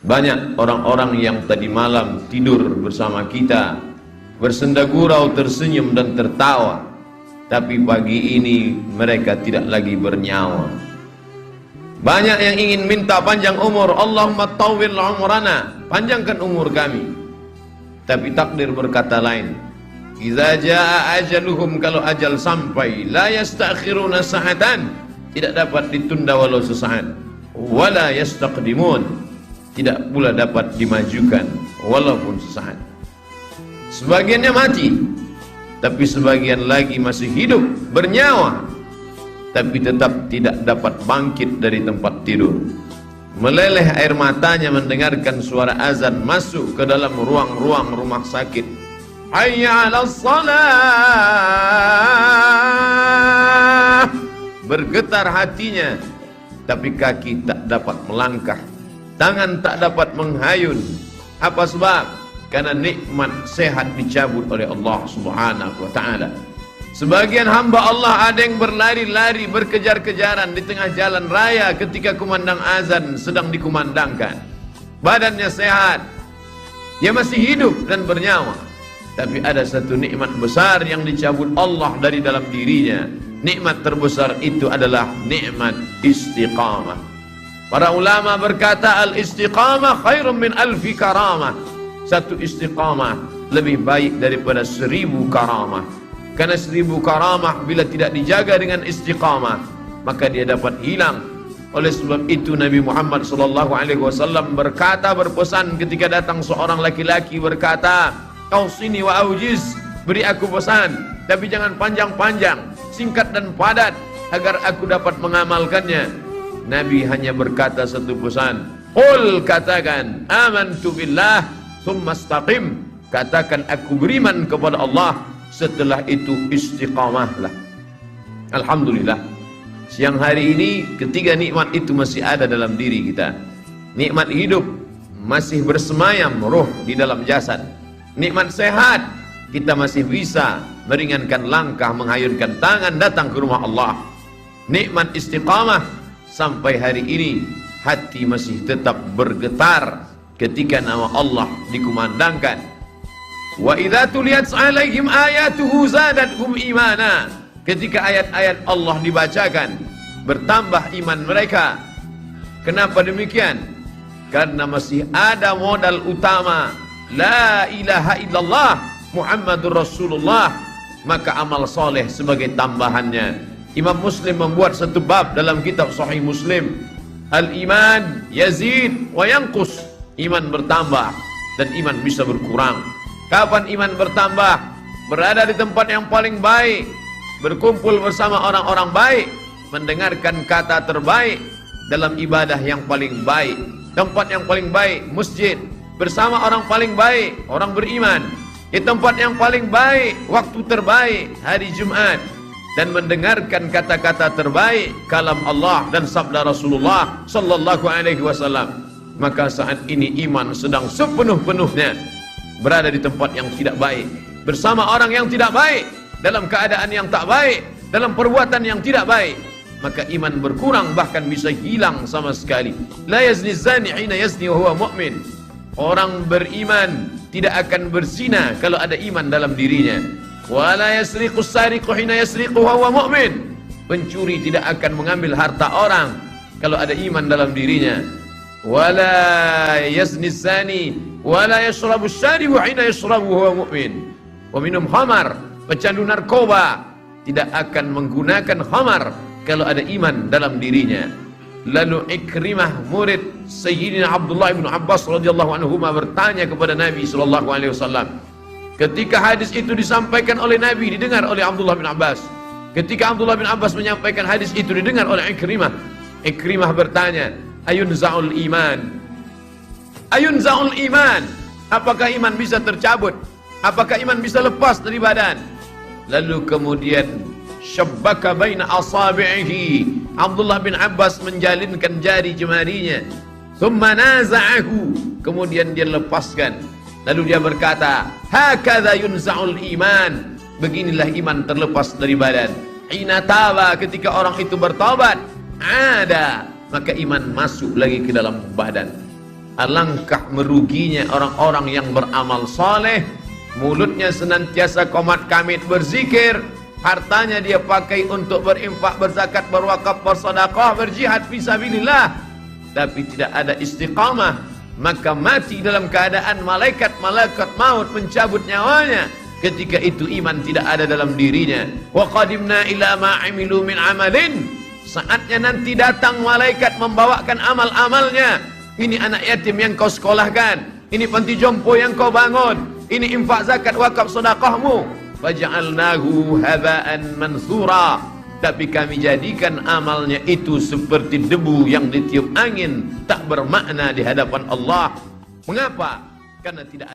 Banyak orang-orang yang tadi malam tidur bersama kita, bersenda gurau, tersenyum dan tertawa, tapi pagi ini mereka tidak lagi bernyawa. Banyak yang ingin minta panjang umur, Allahumma tawwil umrana, panjangkan umur kami. Tapi takdir berkata lain. Idza jaa ajaluhum, kalau ajal sampai, la yastakhiruna sa'atan, tidak dapat ditunda walau sesaat. Wala yastaqdimun, tidak pula dapat dimajukan walaupun sesaat. Sebagiannya mati, tapi sebagian lagi masih hidup, bernyawa, tapi tetap tidak dapat bangkit dari tempat tidur. Meleleh air matanya mendengarkan suara azan masuk ke dalam ruang-ruang rumah sakit. Hayya 'alas shalah. Bergetar hatinya, tapi kaki tak dapat melangkah, tangan tak dapat menghayun. Apa sebab? Karena nikmat sehat dicabut oleh Allah Subhanahu wa ta'ala. Sebagian hamba Allah ada yang berlari-lari, berkejar-kejaran di tengah jalan raya ketika kumandang azan sedang dikumandangkan. Badannya sehat, dia masih hidup dan bernyawa, tapi ada satu nikmat besar yang dicabut Allah dari dalam dirinya. Nikmat terbesar itu adalah nikmat istiqamah. Para ulama berkata, al-istiqamah khairun min alfi karamah. Satu istiqamah lebih baik daripada 1000 karamah. Karena 1000 karamah bila tidak dijaga dengan istiqamah, maka dia dapat hilang. Oleh sebab itu Nabi Muhammad SAW berkata, berpesan ketika datang seorang laki-laki berkata, "Ausini wa aujiz," beri aku pesan, tapi jangan panjang-panjang, singkat dan padat, agar aku dapat mengamalkannya. Nabi hanya berkata satu pesan, "Qul," katakan, "amantu billah, tsumma istaqim," katakan aku beriman kepada Allah, setelah itu istiqamahlah. Alhamdulillah, siang hari ini ketiga nikmat itu masih ada dalam diri kita. Nikmat hidup, masih bersemayam roh di dalam jasad. Nikmat sehat, kita masih bisa meringankan langkah, menghayunkan tangan datang ke rumah Allah. Nikmat istiqamah, sampai hari ini hati masih tetap bergetar ketika nama Allah dikumandangkan. Wa idza tuliyat 'alaihim ayatuhu zadatuhum imana. Ketika ayat-ayat Allah dibacakan, bertambah iman mereka. Kenapa demikian? Karena masih ada modal utama, la ilaha illallah Muhammadur Rasulullah, maka amal soleh sebagai tambahannya. Imam Muslim membuat satu bab dalam kitab Sahih Muslim, al-iman yazid wa yanqus. Iman bertambah dan iman bisa berkurang. Kapan iman bertambah? Berada di tempat yang paling baik, berkumpul bersama orang-orang baik, mendengarkan kata terbaik, dalam ibadah yang paling baik, tempat yang paling baik, masjid, bersama orang paling baik, orang beriman, di tempat yang paling baik, waktu terbaik, hari Jumat, dan mendengarkan kata-kata terbaik, kalam Allah dan sabda Rasulullah sallallahu alaihi wasallam. Maka saat ini iman sedang sepenuh-penuhnya berada di tempat yang tidak baik, bersama orang yang tidak baik, dalam keadaan yang tak baik, dalam perbuatan yang tidak baik, maka iman berkurang, bahkan bisa hilang sama sekali. La yazni zani hina yazni wa huwa mu'min. Orang beriman tidak akan berzina kalau ada iman dalam dirinya. Wa la yasriqu sariqu hina yasriqu wa huwa mu'min. Pencuri tidak akan mengambil harta orang kalau ada iman dalam dirinya. Wa la yazni zani wa la yashrabu syaribu hina yashrabu huwa mu'min. Peminum khamar, pecandu narkoba tidak akan menggunakan khamar kalau ada iman dalam dirinya. Lalu Ikrimah, murid Sayyidina Abdullah bin Abbas radhiyallahu anhu, bertanya kepada Nabi sallallahu alaihi wasallam. Ketika hadis itu disampaikan oleh Nabi, didengar oleh Abdullah bin Abbas. Ketika Abdullah bin Abbas menyampaikan hadis itu, didengar oleh Ikrimah. Ikrimah bertanya, ayunza'ul iman? Ayunza'ul iman? Apakah iman bisa tercabut? Apakah iman bisa lepas dari badan? Lalu kemudian syabbaka baina asabi'ihi, Abdullah bin Abbas menjalinkan jari jemarinya, thumma naza'ahu, kemudian dia lepaskan. Lalu dia berkata, hakadha yunza'ul iman, beginilah iman terlepas dari badan. Hina taba, ketika orang itu bertobat, ada, maka iman masuk lagi ke dalam badan. Alangkah meruginya orang-orang yang beramal soleh, mulutnya senantiasa qomat kamit berzikir, hartanya dia pakai untuk berinfak, berzakat, berwakaf, bersedekah, berjihad fisabilillah, tapi tidak ada istiqamah, maka mati dalam keadaan malaikat maut mencabut nyawanya. Ketika itu iman tidak ada dalam dirinya. Wa qadimna ila ma amilu min amalin, saatnya nanti datang malaikat membawakan amal-amalnya. Ini anak yatim yang kau sekolahkan, ini panti jompo yang kau bangun, ini infak, zakat, wakaf, sedekahmu. Faja'alnahu haba'an mansura, tapi kami jadikan amalnya itu seperti debu yang ditiup angin, tak bermakna di hadapan Allah. Mengapa? Karena tidak